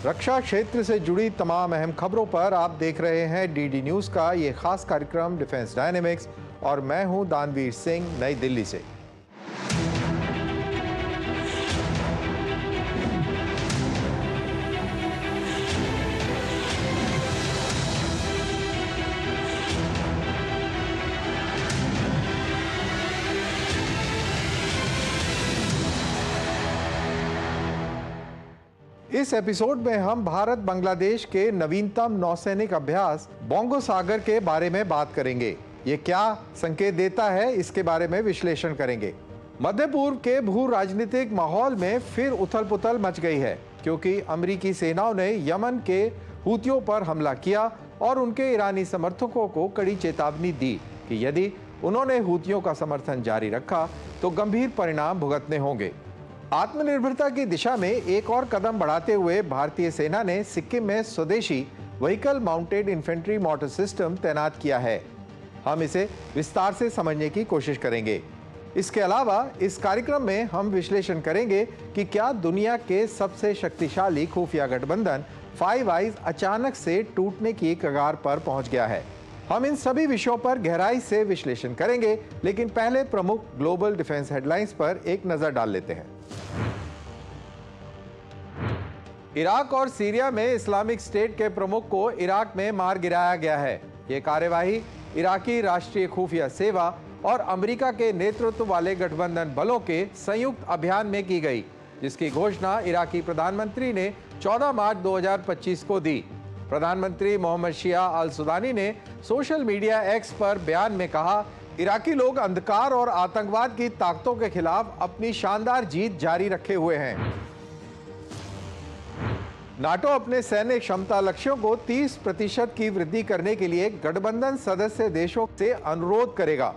रक्षा क्षेत्र से जुड़ी तमाम अहम खबरों पर आप देख रहे हैं डीडी न्यूज का ये खास कार्यक्रम डिफेंस डायनेमिक्स और मैं हूं दानवीर सिंह, नई दिल्ली से। इस एपिसोड में हम भारत बांग्लादेश के नवीनतम नौसैनिक अभ्यास बोंगो सागर के बारे में बात करेंगे। ये क्या संकेत देता है, इसके बारे में विश्लेषण करेंगे। मध्य पूर्व के भू राजनीतिक माहौल में फिर उथल पुथल मच गई है, क्योंकि अमेरिकी सेनाओं ने यमन के हूतियों पर हमला किया और उनके ईरानी समर्थकों को कड़ी चेतावनी दी कि यदि उन्होंने हूतियों का समर्थन जारी रखा तो गंभीर परिणाम भुगतने होंगे। आत्मनिर्भरता की दिशा में एक और कदम बढ़ाते हुए भारतीय सेना ने सिक्किम में स्वदेशी vehicle mounted infantry motor system तैनात किया है। हम इसे विस्तार से समझने की कोशिश करेंगे। इसके अलावा इस कार्यक्रम में हम विश्लेषण करेंगे कि क्या दुनिया के सबसे शक्तिशाली खुफिया गठबंधन फाइव आइज अचानक से टूटने की कगार पर पहुंच गया है। हम इन सभी विषयों पर गहराई से विश्लेषण करेंगे, लेकिन पहले प्रमुख ग्लोबल डिफेंस हेडलाइंस पर एक नजर डाल लेते हैं। इराक और सीरिया में इस्लामिक स्टेट के प्रमुख को इराक में मार गिराया गया है। ये कार्यवाही इराकी राष्ट्रीय खुफिया सेवा और अमेरिका के नेतृत्व वाले गठबंधन बलों के संयुक्त अभियान में की गई, जिसकी घोषणा इराकी प्रधानमंत्री ने 14 मार्च 2025 को दी। प्रधानमंत्री मोहम्मद शिया अल सुदानी ने सोशल मीडिया एक्स पर बयान में कहा, इराकी लोग अंधकार और आतंकवाद की ताकतों के खिलाफ अपनी शानदार जीत जारी रखे हुए हैं। नाटो अपने सैन्य क्षमता लक्ष्यों को 30% की वृद्धि करने के लिए गठबंधन सदस्य देशों से अनुरोध करेगा,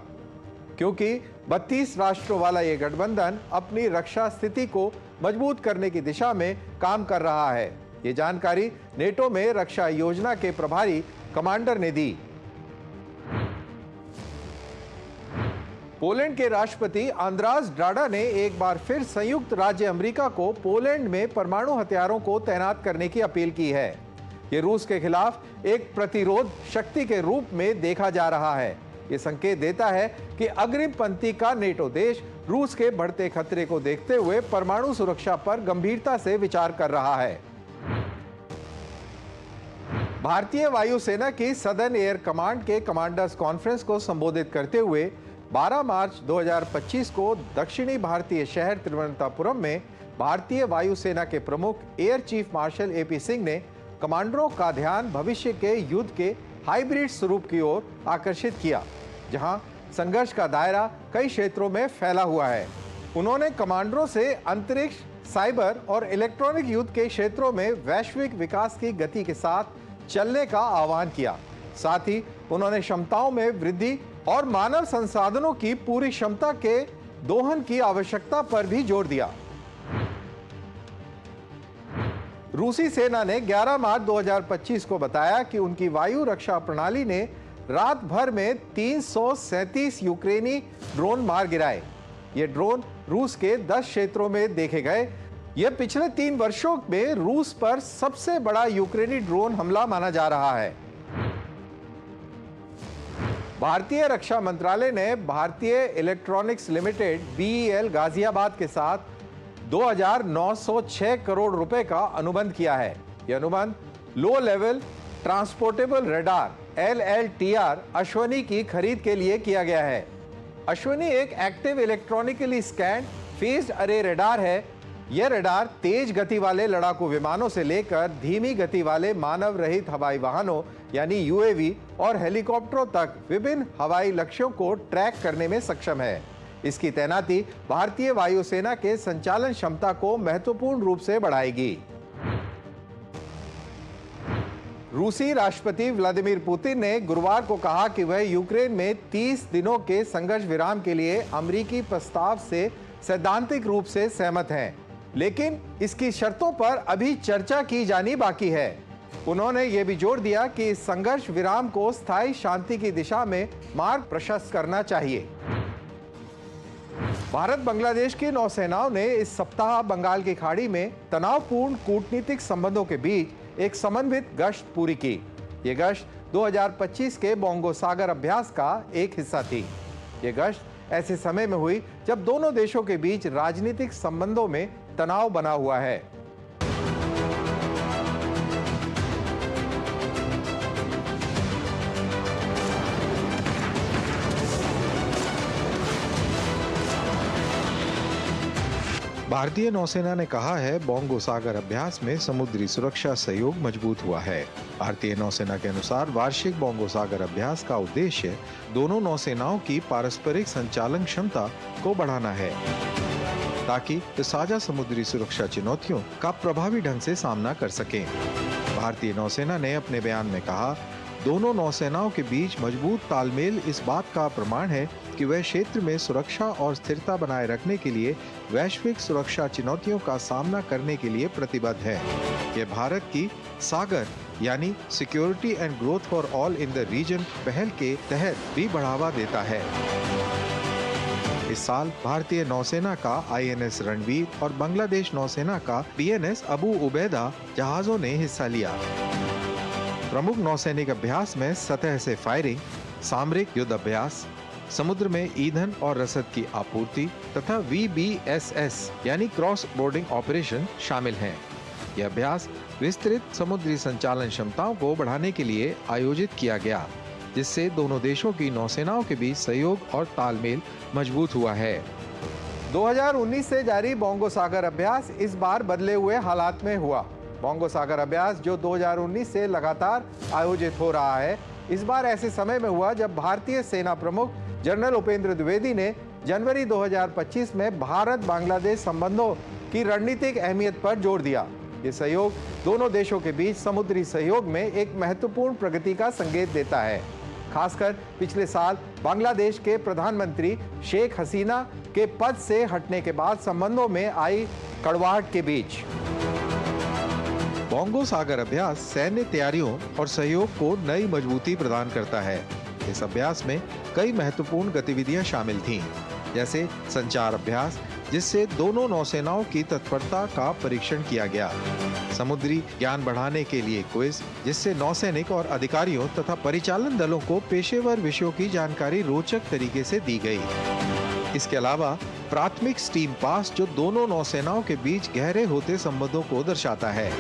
क्योंकि 32 राष्ट्रों वाला यह गठबंधन अपनी रक्षा स्थिति को मजबूत करने की दिशा में काम कर रहा है। ये जानकारी नेटो में रक्षा योजना के प्रभारी कमांडर ने दी। पोलैंड के राष्ट्रपति आंद्रास डाडा ने एक बार फिर संयुक्त राज्य अमेरिका को पोलैंड में परमाणु हथियारों को तैनात करने की अपील की है। ये रूस के खिलाफ एक प्रतिरोध शक्ति के रूप में देखा जा रहा है। ये संकेत देता है कि अग्रिम पंक्ति का नेटो देश रूस के बढ़ते खतरे को देखते हुए परमाणु सुरक्षा पर गंभीरता से विचार कर रहा है। भारतीय वायुसेना की सदर्न एयर कमांड के कमांडर्स कॉन्फ्रेंस को संबोधित करते हुए 12 मार्च 2025 को दक्षिणी भारतीय शहर तिरुवनंतपुरम में भारतीय वायुसेना के प्रमुख air chief marshal AP Singh ने कमांडरों का ध्यान भविष्य के युद्ध के हाइब्रिड स्वरूप की ओर आकर्षित किया, जहां संघर्ष का दायरा कई क्षेत्रों में फैला हुआ है। उन्होंने कमांडरों से अंतरिक्ष, साइबर और इलेक्ट्रॉनिक युद्ध के क्षेत्रों में वैश्विक विकास की गति के साथ चलने का आह्वान किया। साथ ही उन्होंने क्षमताओं में वृद्धि और मानव संसाधनों की पूरी क्षमता के दोहन की आवश्यकता पर भी जोर दिया। रूसी सेना ने 11 मार्च 2025 को बताया कि उनकी वायु रक्षा प्रणाली ने रात भर में 337 यूक्रेनी ड्रोन मार गिराए। ये ड्रोन रूस के 10 क्षेत्रों में देखे गए। यह पिछले 3 वर्षों में रूस पर सबसे बड़ा यूक्रेनी ड्रोन हमला माना जा रहा है। भारतीय रक्षा मंत्रालय ने भारतीय इलेक्ट्रॉनिक्स लिमिटेड बीईएल गाजियाबाद के साथ 2,906 करोड़ रुपए का अनुबंध किया है। यह अनुबंध low level transportable radar LLTR Ashwani की खरीद के लिए किया गया है। अश्वनी एक एक्टिव इलेक्ट्रॉनिकली स्कैन फेज्ड अरे रडार है। यह रडार तेज गति वाले लड़ाकू विमानों से लेकर धीमी गति वाले मानव रहित हवाई वाहनों यानी यूएवी और हेलीकॉप्टरों तक विभिन्न हवाई लक्ष्यों को ट्रैक करने में सक्षम है। इसकी तैनाती भारतीय वायुसेना के संचालन क्षमता को महत्वपूर्ण रूप से बढ़ाएगी। रूसी राष्ट्रपति व्लादिमीर पुतिन ने गुरुवार को कहा कि वह यूक्रेन में 30 दिनों के संघर्ष विराम के लिए अमेरिकी प्रस्ताव से सैद्धांतिक रूप से सहमत हैं, लेकिन इसकी शर्तों पर अभी चर्चा की जानी बाकी है। उन्होंने यह भी जोर दिया कि इस संघर्ष विराम को स्थायी शांति की दिशा में मार्ग प्रशस्त करना चाहिए। भारत बांग्लादेश की नौसेनाओं ने इस सप्ताह बंगाल की खाड़ी में तनावपूर्ण कूटनीतिक संबंधों के बीच एक समन्वित गश्त पूरी की। ये गश्त 2025 के बोंगो सागर अभ्यास का एक हिस्सा थी। ये गश्त ऐसे समय में हुई जब दोनों देशों के बीच राजनीतिक संबंधों में तनाव बना हुआ है। भारतीय नौसेना ने कहा है, बोंगो सागर अभ्यास में समुद्री सुरक्षा सहयोग मजबूत हुआ है। भारतीय नौसेना के अनुसार वार्षिक बोंगो सागर अभ्यास का उद्देश्य दोनों नौसेनाओं की पारस्परिक संचालन क्षमता को बढ़ाना है, ताकि साझा समुद्री सुरक्षा चुनौतियों का प्रभावी ढंग से सामना कर सकें। भारतीय नौसेना ने अपने बयान में कहा, दोनों नौसेनाओं के बीच मजबूत तालमेल इस बात का प्रमाण है कि वह क्षेत्र में सुरक्षा और स्थिरता बनाए रखने के लिए वैश्विक सुरक्षा चुनौतियों का सामना करने के लिए प्रतिबद्ध है। यह भारत की सागर यानी security and growth for all in the region पहल के तहत भी बढ़ावा देता है। इस साल भारतीय नौसेना का INS रणवीर और बांग्लादेश नौसेना का PNS अबू उबैदा जहाजों ने हिस्सा लिया। प्रमुख नौसैनिक अभ्यास में सतह से फायरिंग, सामरिक युद्ध अभ्यास, समुद्र में ईंधन और रसद की आपूर्ति तथा VBSS यानी क्रॉस बोर्डिंग ऑपरेशन शामिल हैं। यह अभ्यास विस्तृत समुद्री संचालन क्षमताओं को बढ़ाने के लिए आयोजित किया गया, जिससे दोनों देशों की नौसेनाओं के बीच सहयोग और तालमेल मजबूत हुआ है। 2019 से जारी बोंगो सागर अभ्यास इस बार बदले हुए हालात में हुआ। बोंगो सागर अभ्यास जो 2019 से लगातार आयोजित हो रहा है, इस बार ऐसे समय में हुआ जब भारतीय सेना प्रमुख जनरल उपेंद्र द्विवेदी ने जनवरी 2025 में भारत बांग्लादेश संबंधों की रणनीतिक अहमियत पर जोर दिया। ये सहयोग दोनों देशों के बीच समुद्री सहयोग में एक महत्वपूर्ण प्रगति का संकेत देता है, खासकर पिछले साल बांग्लादेश के प्रधानमंत्री शेख हसीना के पद से हटने के बाद संबंधों में आई कड़वाहट के बीच। बोंगो सागर अभ्यास सैन्य तैयारियों और सहयोग को नई मजबूती प्रदान करता है। इस अभ्यास में कई महत्वपूर्ण गतिविधियां शामिल थीं, जैसे संचार अभ्यास, जिससे दोनों नौसेनाओं की तत्परता का परीक्षण किया गया, समुद्री ज्ञान बढ़ाने के लिए क्विज, जिससे नौसैनिक और अधिकारियों तथा परिचालन दलों को पेशेवर विषयों की जानकारी रोचक तरीके से दी गई। इसके अलावा प्राथमिक स्टीम पास, जो दोनों नौसेनाओं के बीच गहरे होते संबंधों को दर्शाता है।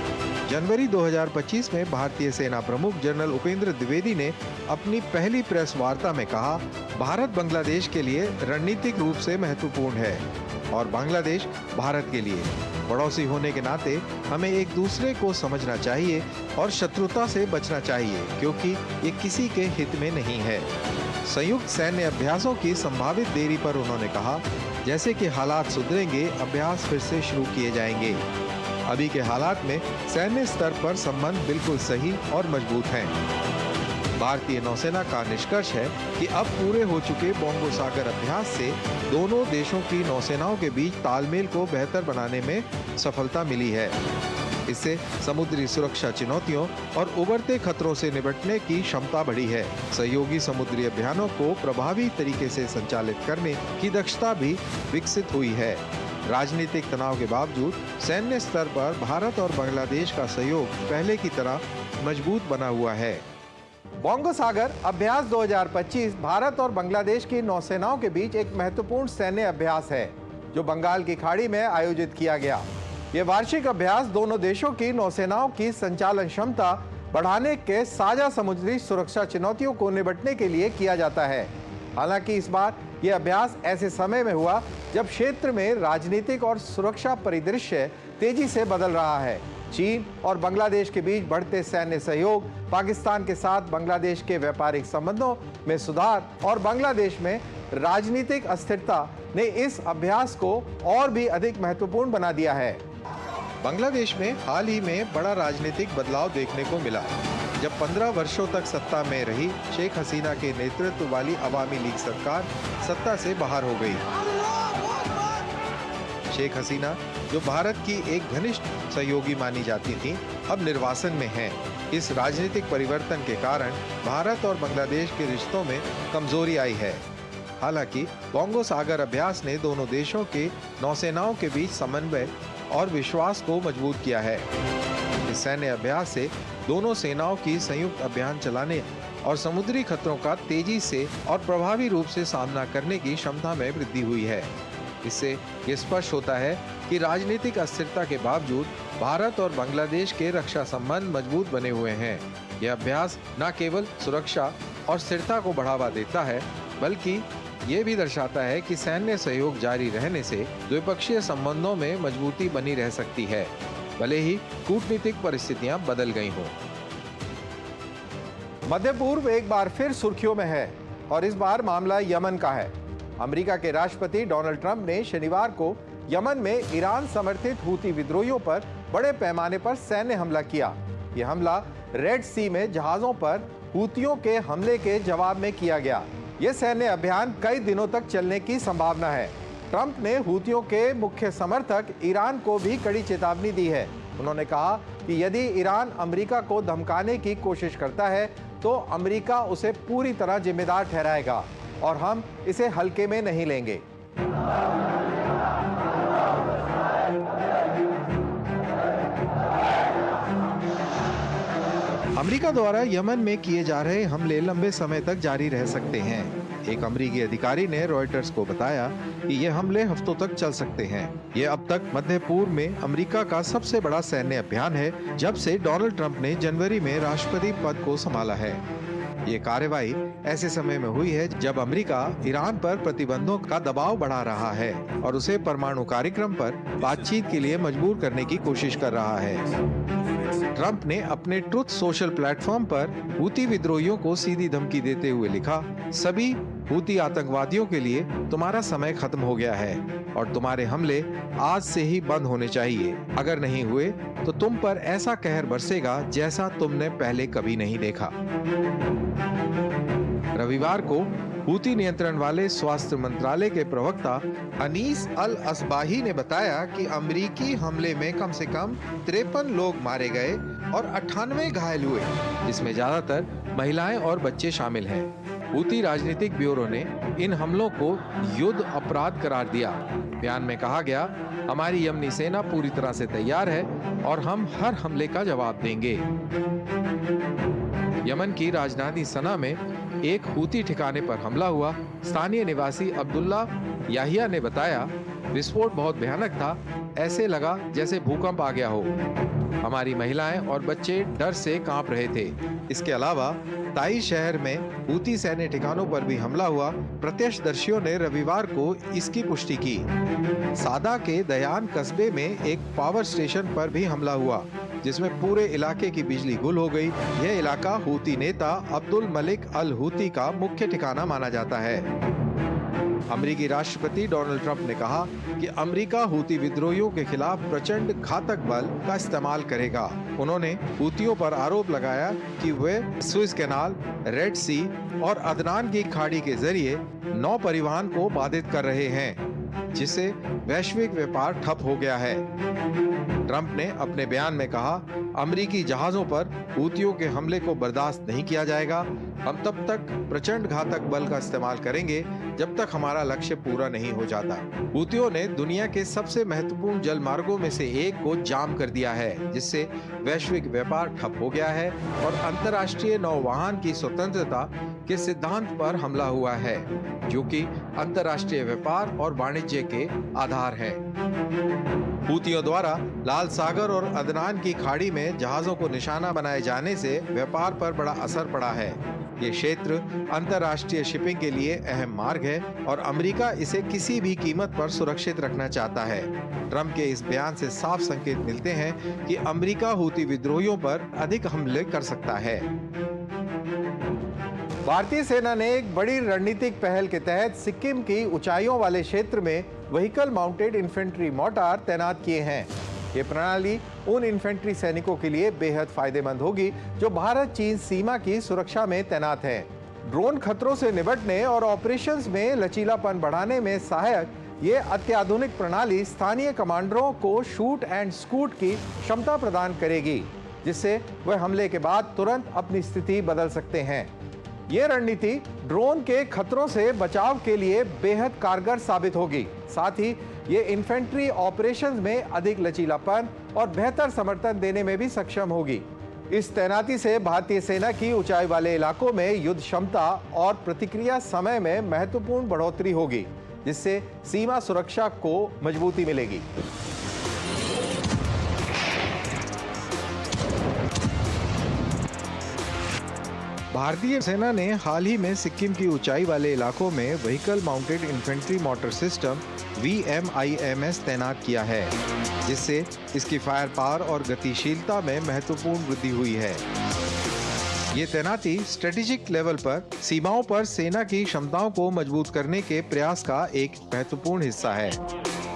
जनवरी 2025 में भारतीय सेना प्रमुख जनरल उपेंद्र द्विवेदी ने अपनी पहली प्रेस वार्ता में कहा, भारत बांग्लादेश के लिए रणनीतिक रूप से महत्वपूर्ण है और बांग्लादेश भारत के लिए। पड़ोसी होने के नाते हमें एक दूसरे को समझना चाहिए और शत्रुता से बचना चाहिए, क्योंकि ये किसी के हित में नहीं है। संयुक्त सैन्य अभ्यासों की संभावित देरी पर उन्होंने कहा, जैसे कि हालात सुधरेंगे, अभ्यास फिर से शुरू किए जाएंगे। अभी के हालात में सैन्य स्तर पर संबंध बिल्कुल सही और मजबूत हैं। भारतीय नौसेना का निष्कर्ष है कि अब पूरे हो चुके बोंगो सागर अभ्यास से दोनों देशों की नौसेनाओं के बीच तालमेल को बेहतर बनाने में सफलता मिली है। इससे समुद्री सुरक्षा चुनौतियों और उभरते खतरों से निपटने की क्षमता बढ़ी है। सहयोगी समुद्री अभियानों को प्रभावी तरीके से संचालित करने की दक्षता भी विकसित हुई है। राजनीतिक तनाव के बावजूद सैन्य स्तर पर भारत और बांग्लादेश का सहयोग पहले की तरह मजबूत बना हुआ है। बोंगो सागर अभ्यास 2025 भारत और बांग्लादेश की नौसेनाओं के बीच एक महत्वपूर्ण सैन्य अभ्यास है, जो बंगाल की खाड़ी में आयोजित किया गया। ये वार्षिक अभ्यास दोनों देशों की नौसेनाओं की संचालन क्षमता बढ़ाने के साझा समुद्री सुरक्षा चुनौतियों को निपटने के लिए किया जाता है। हालांकि इस बार यह अभ्यास ऐसे समय में हुआ जब क्षेत्र में राजनीतिक और सुरक्षा परिदृश्य तेजी से बदल रहा है। चीन और बांग्लादेश के बीच बढ़ते सैन्य सहयोग, पाकिस्तान के साथ बांग्लादेश के व्यापारिक संबंधों में सुधार और बांग्लादेश में राजनीतिक अस्थिरता ने इस अभ्यास को और भी अधिक महत्वपूर्ण बना दिया है। बांग्लादेश में हाल ही में बड़ा राजनीतिक बदलाव देखने को मिला, जब 15 वर्षों तक सत्ता में रही शेख हसीना के नेतृत्व वाली अवामी लीग सरकार सत्ता से बाहर हो गई। शेख हसीना, जो भारत की एक घनिष्ठ सहयोगी मानी जाती थी, अब निर्वासन में हैं। इस राजनीतिक परिवर्तन के कारण भारत और बांग्लादेश के रिश्तों में कमजोरी आई है। हालांकि बोंगो सागर अभ्यास ने दोनों देशों के नौसेनाओं के बीच समन्वय और विश्वास को मजबूत किया है। इस सैन्य अभ्यास से दोनों सेनाओं की संयुक्त अभियान चलाने और समुद्री खतरों का तेजी से और प्रभावी रूप से सामना करने की क्षमता में वृद्धि हुई है। इससे ये स्पष्ट होता है कि राजनीतिक अस्थिरता के बावजूद भारत और बांग्लादेश के रक्षा संबंध मजबूत बने हुए हैं। यह अभ्यास न केवल सुरक्षा और स्थिरता को बढ़ावा देता है, बल्कि ये भी दर्शाता है कि सैन्य सहयोग जारी रहने से द्विपक्षीय संबंधों में मजबूती बनी रह सकती है, भले ही कूटनीतिक परिस्थितियां बदल गई हों। मध्य पूर्व एक बार फिर सुर्खियों में है और इस बार मामला यमन का है। अमेरिका के राष्ट्रपति डोनाल्ड ट्रंप ने शनिवार को यमन में ईरान समर्थित हूती विद्रोहियों पर बड़े पैमाने पर सैन्य हमला किया। यह हमला रेड सी में जहाजों पर हूतियों के हमले के जवाब में किया गया। यह सैन्य अभियान कई दिनों तक चलने की संभावना है। ट्रंप ने हूतियों के मुख्य समर्थक ईरान को भी कड़ी चेतावनी दी है। उन्होंने कहा कि यदि ईरान अमेरिका को धमकाने की कोशिश करता है तो अमेरिका उसे पूरी तरह जिम्मेदार ठहराएगा और हम इसे हल्के में नहीं लेंगे। अमेरिका द्वारा यमन में किए जा रहे हमले लंबे समय तक जारी रह सकते हैं। एक अमेरिकी अधिकारी ने रॉयटर्स को बताया कि ये हमले हफ्तों तक चल सकते हैं। ये अब तक मध्य पूर्व में अमेरिका का सबसे बड़ा सैन्य अभियान है जब से डोनाल्ड ट्रंप ने जनवरी में राष्ट्रपति पद को संभाला है। ये कार्रवाई ऐसे समय में हुई है जब अमेरिका ईरान पर प्रतिबंधों का दबाव बढ़ा रहा है और उसे परमाणु कार्यक्रम पर बातचीत के लिए मजबूर करने की कोशिश कर रहा है। ट्रंप ने अपने ट्रुथ सोशल प्लेटफॉर्म पर हूती विद्रोहियों को सीधी धमकी देते हुए लिखा, सभी हूती आतंकवादियों के लिए तुम्हारा समय खत्म हो गया है और तुम्हारे हमले आज से ही बंद होने चाहिए। अगर नहीं हुए तो तुम पर ऐसा कहर बरसेगा जैसा तुमने पहले कभी नहीं देखा। रविवार को हूती नियंत्रण वाले स्वास्थ्य मंत्रालय के प्रवक्ता अनीस अल असबाही ने बताया कि अमेरिकी हमले में कम से कम 53 लोग मारे गए और 98 घायल हुए, जिसमें ज्यादातर महिलाएं और बच्चे शामिल हैं। हूती राजनीतिक ब्यूरो ने इन हमलों को युद्ध अपराध करार दिया। बयान में कहा गया, हमारी यमनी सेना पूरी तरह से तैयार है और हम हर हमले का जवाब देंगे। यमन की राजधानी सना में एक हूती ठिकाने पर हमला हुआ। स्थानीय निवासी अब्दुल्ला याहिया ने बताया, विस्फोट बहुत भयानक था, ऐसे लगा जैसे भूकंप आ गया हो। हमारी महिलाएं और बच्चे डर से कांप रहे थे। इसके अलावा ताई शहर में हूती सैन्य ठिकानों पर भी हमला हुआ। प्रत्यक्षदर्शियों ने रविवार को इसकी पुष्टि की। सादा के दयान कस्बे में एक पावर स्टेशन पर भी हमला हुआ, जिसमें पूरे इलाके की बिजली गुल हो गई। यह इलाका हूती नेता अब्दुल मलिक अल हूती का मुख्य ठिकाना माना जाता है। अमेरिकी राष्ट्रपति डोनाल्ड ट्रंप ने कहा कि अमेरिका हूती विद्रोहियों के खिलाफ प्रचंड घातक बल का इस्तेमाल करेगा। उन्होंने हूतियों पर आरोप लगाया कि वे स्विस कैनाल, रेड सी और अदनान की खाड़ी के जरिए नौ परिवहन को बाधित कर रहे हैं, जिससे वैश्विक व्यापार ठप हो गया है। ट्रंप ने अपने बयान में कहा, अमेरिकी जहाजों पर हूतियों के हमले को बर्दाश्त नहीं किया जाएगा। हम तब तक प्रचंड घातक बल का इस्तेमाल करेंगे जब तक हमारा लक्ष्य पूरा नहीं हो जाता। हूतियों ने दुनिया के सबसे महत्वपूर्ण जल मार्गों में से एक को जाम कर दिया है, जिससे वैश्विक व्यापार ठप हो गया है और अंतर्राष्ट्रीय नौवहन की स्वतंत्रता के सिद्धांत पर हमला हुआ है, जो कि अंतर्राष्ट्रीय व्यापार और वाणिज्य के आधार है। हूतियों द्वारा लाल सागर और अदनान की खाड़ी में जहाजों को निशाना बनाए जाने से व्यापार पर बड़ा असर पड़ा है। ये क्षेत्र अंतर्राष्ट्रीय शिपिंग के लिए अहम मार्ग है और अमेरिका इसे किसी भी कीमत पर सुरक्षित रखना चाहता है। ट्रंप के इस बयान से साफ संकेत मिलते हैं कि अमेरिका हूती विद्रोहियों पर अधिक हमले कर सकता है। भारतीय सेना ने एक बड़ी रणनीतिक पहल के तहत सिक्किम की ऊंचाइयों वाले क्षेत्र में व्हीकल माउंटेड इन्फेंट्री मोर्टार तैनात किए हैं। ये प्रणाली उन इन्फेंट्री सैनिकों के लिए बेहद फायदेमंद होगी जो भारत चीन सीमा की सुरक्षा में तैनात हैं। ड्रोन खतरों से निपटने और ऑपरेशंस में लचीलापन बढ़ाने में सहायक ये अत्याधुनिक प्रणाली स्थानीय कमांडरों को शूट एंड स्कूट की क्षमता प्रदान करेगी, जिससे वह हमले के बाद तुरंत अपनी स्थिति बदल सकते हैं। ये रणनीति ड्रोन के खतरों से बचाव के लिए बेहद कारगर साबित होगी। साथ ही ये इन्फेंट्री ऑपरेशंस में अधिक लचीलापन और बेहतर समर्थन देने में भी सक्षम होगी। इस तैनाती से भारतीय सेना की ऊंचाई वाले इलाकों में युद्ध क्षमता और प्रतिक्रिया समय में महत्वपूर्ण बढ़ोतरी होगी, जिससे सीमा सुरक्षा को मजबूती मिलेगी। भारतीय सेना ने हाल ही में सिक्किम की ऊंचाई वाले इलाकों में vehicle mounted infantry motor system VMIMS तैनात किया है, जिससे इसकी फायर पावर और गतिशीलता में महत्वपूर्ण वृद्धि हुई है। ये तैनाती स्ट्रेटेजिक लेवल पर सीमाओं पर सेना की क्षमताओं को मजबूत करने के प्रयास का एक महत्वपूर्ण हिस्सा है।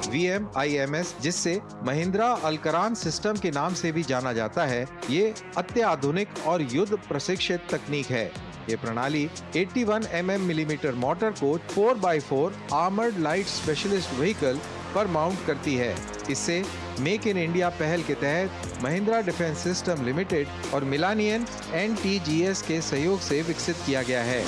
VMIMS, जिससे महिंद्रा अलकरान सिस्टम के नाम से भी जाना जाता है, ये अत्याधुनिक और युद्ध प्रशिक्षित तकनीक है। ये प्रणाली 81 mm मोटर को 4x4 armoured light specialist vehicle पर माउंट करती है। इससे मेक इन इंडिया पहल के तहत महिंद्रा डिफेंस सिस्टम लिमिटेड और मिलानियन NTGS के सहयोग से विकसित किया गया है।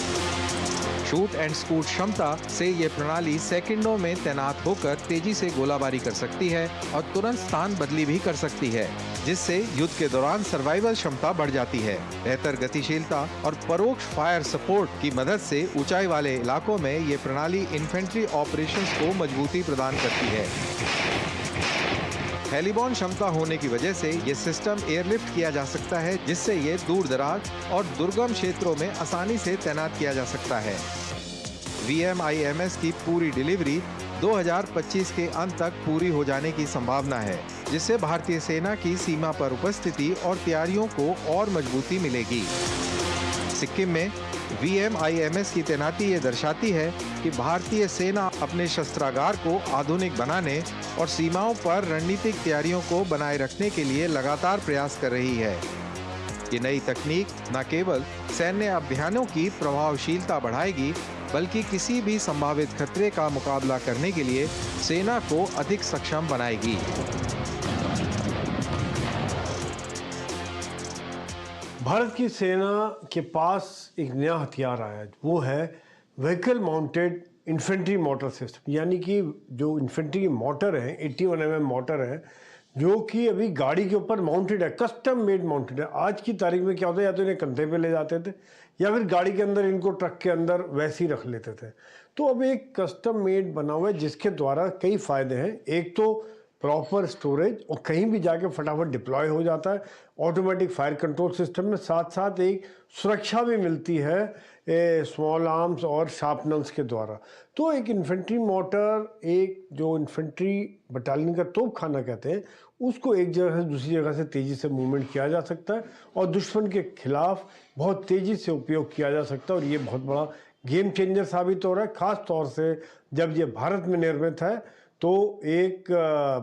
शूट एंड स्कूट क्षमता से ये प्रणाली सेकंडों में तैनात होकर तेजी से गोलाबारी कर सकती है और तुरंत स्थान बदली भी कर सकती है, जिससे युद्ध के दौरान सर्वाइवल क्षमता बढ़ जाती है। बेहतर गतिशीलता और परोक्ष फायर सपोर्ट की मदद से ऊंचाई वाले इलाकों में ये प्रणाली इन्फेंट्री ऑपरेशंस को मजबूती प्रदान करती है। हेलीबॉर्न क्षमता होने की वजह से ये सिस्टम एयरलिफ्ट किया जा सकता है, जिससे ये दूर दराज और दुर्गम क्षेत्रों में आसानी से तैनात किया जा सकता है। VMIMS की पूरी डिलीवरी 2025 के अंत तक पूरी हो जाने की संभावना है, जिससे भारतीय सेना की सीमा पर उपस्थिति और तैयारियों को और मजबूती मिलेगी। सिक्किम में VMIMS की तैनाती ये दर्शाती है कि भारतीय सेना अपने शस्त्रागार को आधुनिक बनाने और सीमाओं पर रणनीतिक तैयारियों को बनाए रखने के लिए लगातार प्रयास कर रही है। ये नई तकनीक न केवल सैन्य अभियानों की प्रभावशीलता बढ़ाएगी, बल्कि किसी भी संभावित खतरे का मुकाबला करने के लिए सेना को अधिक सक्षम बनाएगी। भारत की सेना के पास एक नया हथियार आया है, वो है vehicle mounted infantry motor system. यानी कि जो इन्फेंट्री की मोटर है 81 mm मोटर है, जो कि अभी गाड़ी के ऊपर माउंटेड है, कस्टम मेड माउंटेड है। आज की तारीख में क्या होता है, या तो इन्हें कंधे पे ले जाते थे या फिर गाड़ी के अंदर इनको ट्रक के अंदर वैसे ही रख लेते थे। तो अब एक कस्टम मेड बना हुआ है, जिसके द्वारा कई फायदे हैं। एक तो प्रॉपर स्टोरेज, और कहीं भी जाके फटाफट डिप्लॉय हो जाता है। ऑटोमेटिक फायर कंट्रोल सिस्टम में साथ साथ एक सुरक्षा भी मिलती है स्मॉल आर्म्स और शार्पनर्स के द्वारा। तो एक इन्फेंट्री मोटर, एक जो इन्फेंट्री बटालियन का तोपखाना कहते हैं, उसको एक जगह से दूसरी जगह से तेज़ी से मूवमेंट किया जा सकता है और दुश्मन के खिलाफ बहुत तेज़ी से उपयोग किया जा सकता है। और ये बहुत बड़ा गेम चेंजर साबित हो रहा है, ख़ास तौर से जब ये भारत में निर्मित है, तो एक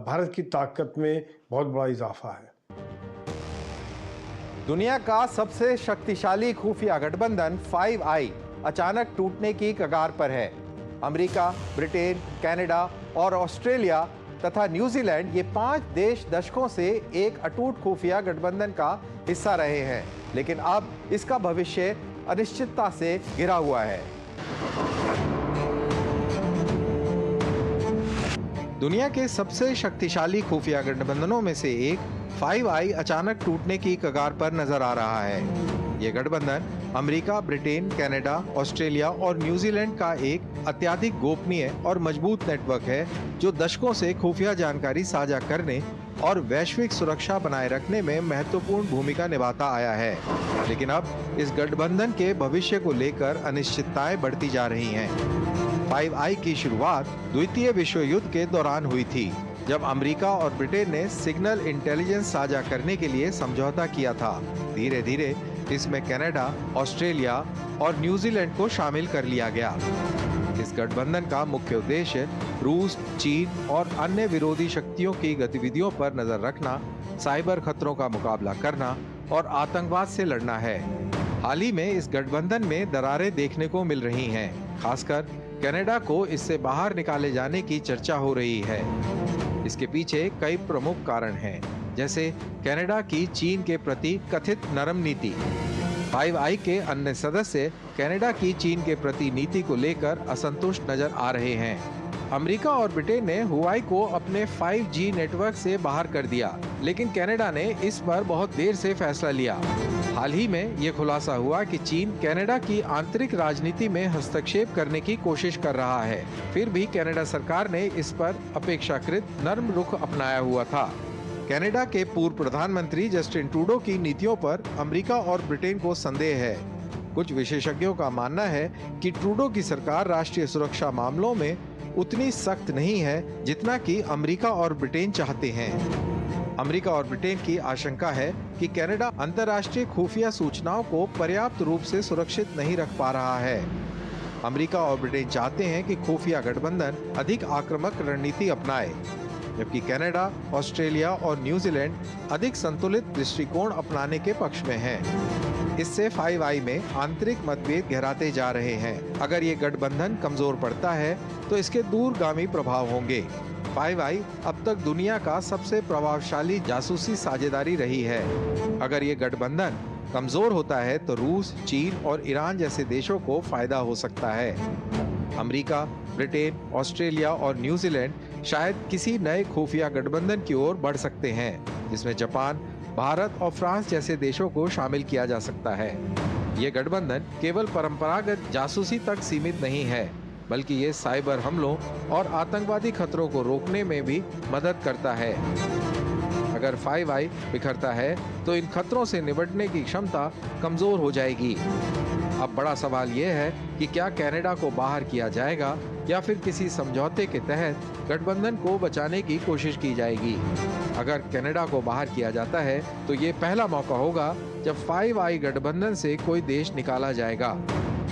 भारत की ताकत में बहुत बड़ा इजाफा है। दुनिया का सबसे शक्तिशाली खुफिया गठबंधन 5I अचानक टूटने की कगार पर है। अमेरिका, ब्रिटेन, कनाडा और ऑस्ट्रेलिया तथा न्यूजीलैंड, ये 5 देश दशकों से एक अटूट खुफिया गठबंधन का हिस्सा रहे हैं, लेकिन अब इसका भविष्य अनिश्चितता से घिरा हुआ है। दुनिया के सबसे शक्तिशाली खुफिया गठबंधनों में से एक 5I अचानक टूटने की कगार पर नजर आ रहा है। ये गठबंधन अमेरिका, ब्रिटेन, कनाडा, ऑस्ट्रेलिया और न्यूजीलैंड का एक अत्यधिक गोपनीय और मजबूत नेटवर्क है, जो दशकों से खुफिया जानकारी साझा करने और वैश्विक सुरक्षा बनाए रखने में महत्वपूर्ण भूमिका निभाता आया है। लेकिन अब इस गठबंधन के भविष्य को लेकर अनिश्चितताएं बढ़ती जा रही हैं। 5I की शुरुआत द्वितीय विश्व युद्ध के दौरान हुई थी, जब अमेरिका और ब्रिटेन ने सिग्नल इंटेलिजेंस साझा करने के लिए समझौता किया था। धीरे धीरे इसमें कनाडा, ऑस्ट्रेलिया और न्यूजीलैंड को शामिल कर लिया गया। इस गठबंधन का मुख्य उद्देश्य रूस, चीन और अन्य विरोधी शक्तियों की गतिविधियों पर नजर रखना, साइबर खतरों का मुकाबला करना और आतंकवाद से लड़ना है। हाल ही में इस गठबंधन में दरारें देखने को मिल रही हैं। खासकर कनाडा को इससे बाहर निकाले जाने की चर्चा हो रही है। इसके पीछे कई प्रमुख कारण हैं, जैसे कनाडा की चीन के प्रति कथित नरम नीति, फाइव आई के अन्य सदस्य कनाडा की चीन के प्रति नीति को लेकर असंतुष्ट नजर आ रहे हैं। अमेरिका और ब्रिटेन ने हुआई को अपने 5G नेटवर्क से बाहर कर दिया, लेकिन कनाडा ने इस पर बहुत देर से फैसला लिया। हाल ही में ये खुलासा हुआ कि चीन कनाडा की आंतरिक राजनीति में हस्तक्षेप करने की कोशिश कर रहा है। फिर भी कनाडा सरकार ने इस पर अपेक्षाकृत नर्म रुख अपनाया हुआ था। कनाडा के पूर्व प्रधानमंत्री जस्टिन ट्रूडो की नीतियों पर अमेरिका और ब्रिटेन को संदेह है। कुछ विशेषज्ञों का मानना है कि ट्रूडो की सरकार राष्ट्रीय सुरक्षा मामलों में उतनी सख्त नहीं है जितना कि अमेरिका और ब्रिटेन चाहते हैं। अमेरिका और ब्रिटेन की आशंका है कि कनाडा अंतर्राष्ट्रीय खुफिया सूचनाओं को पर्याप्त रूप से सुरक्षित नहीं रख पा रहा है। अमेरिका और ब्रिटेन चाहते हैं कि खुफिया गठबंधन अधिक आक्रामक रणनीति अपनाए, जबकि कनाडा, ऑस्ट्रेलिया और न्यूजीलैंड अधिक संतुलित दृष्टिकोण अपनाने के पक्ष में हैं। इससे 5i में आंतरिक मतभेद गहराते जा रहे हैं। अगर ये गठबंधन कमजोर पड़ता है तो इसके दूरगामी प्रभाव होंगे। 5i अब तक दुनिया का सबसे प्रभावशाली जासूसी साझेदारी रही है। अगर ये गठबंधन कमजोर होता है तो रूस, चीन और ईरान जैसे देशों को फायदा हो सकता है। अमेरिका, ब्रिटेन, ऑस्ट्रेलिया और न्यूजीलैंड शायद किसी नए खुफिया गठबंधन की ओर बढ़ सकते हैं, जिसमें जापान, भारत और फ्रांस जैसे देशों को शामिल किया जा सकता है। ये गठबंधन केवल परंपरागत जासूसी तक सीमित नहीं है, बल्कि ये साइबर हमलों और आतंकवादी खतरों को रोकने में भी मदद करता है। अगर 5i बिखरता है तो इन खतरों से निपटने की क्षमता कमजोर हो जाएगी। अब बड़ा सवाल यह है कि क्या कनाडा को बाहर किया जाएगा या फिर किसी समझौते के तहत गठबंधन को बचाने की कोशिश की जाएगी। अगर कनाडा को बाहर किया जाता है तो ये पहला मौका होगा जब 5i गठबंधन से कोई देश निकाला जाएगा।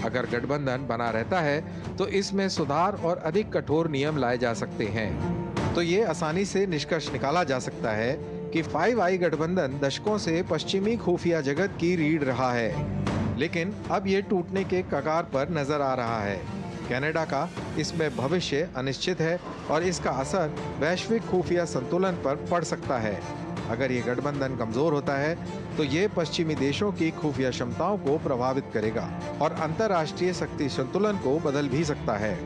अगर गठबंधन बना रहता है तो इसमें सुधार और अधिक कठोर नियम लाए जा सकते हैं। तो ये आसानी से निष्कर्ष निकाला जा सकता है कि 5i गठबंधन दशकों से पश्चिमी खुफिया जगत की रीढ़ रहा है, लेकिन अब ये टूटने के कगार पर नजर आ रहा है। कनाडा का इसमें भविष्य अनिश्चित है और इसका असर वैश्विक खुफिया संतुलन पर पड़ सकता है। अगर ये गठबंधन कमजोर होता है तो ये पश्चिमी देशों की खुफिया क्षमताओं को प्रभावित करेगा और अंतर्राष्ट्रीय शक्ति संतुलन को बदल भी सकता है।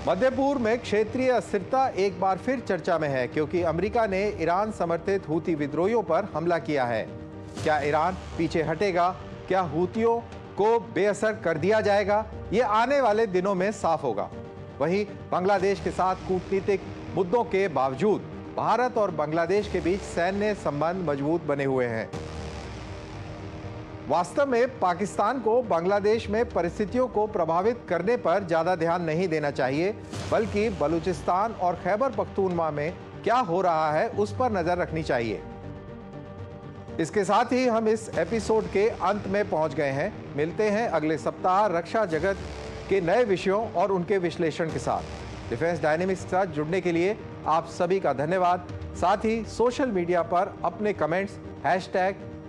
मध्य पूर्व में क्षेत्रीय अस्थिरता एक बार फिर चर्चा में है, क्योंकि अमेरिका ने ईरान समर्थित हूती विद्रोहियों पर हमला किया है। क्या ईरान पीछे हटेगा? क्या हूतियों को बेअसर कर दिया जाएगा? ये आने वाले दिनों में साफ होगा। वहीं बांग्लादेश के साथ कूटनीतिक मुद्दों के बावजूद भारत और बांग्लादेश के बीच सैन्य संबंध मजबूत बने हुए हैं। वास्तव में पाकिस्तान को बांग्लादेश में परिस्थितियों को प्रभावित करने पर ज्यादा ध्यान नहीं देना चाहिए, बल्कि बलूचिस्तान और खैबर पख्तूनख्वा में क्या हो रहा है उस पर नजर रखनी चाहिए। इसके साथ ही हम इस एपिसोड के अंत में पहुंच गए हैं। मिलते हैं अगले सप्ताह रक्षा जगत के नए विषयों और उनके विश्लेषण के साथ। डिफेंस डायनेमिक्स के साथ जुड़ने के लिए आप सभी का धन्यवाद। साथ ही सोशल मीडिया पर अपने कमेंट्स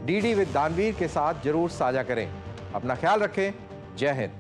#DD with दानवीर के साथ जरूर साझा करें। अपना ख्याल रखें। जय हिंद।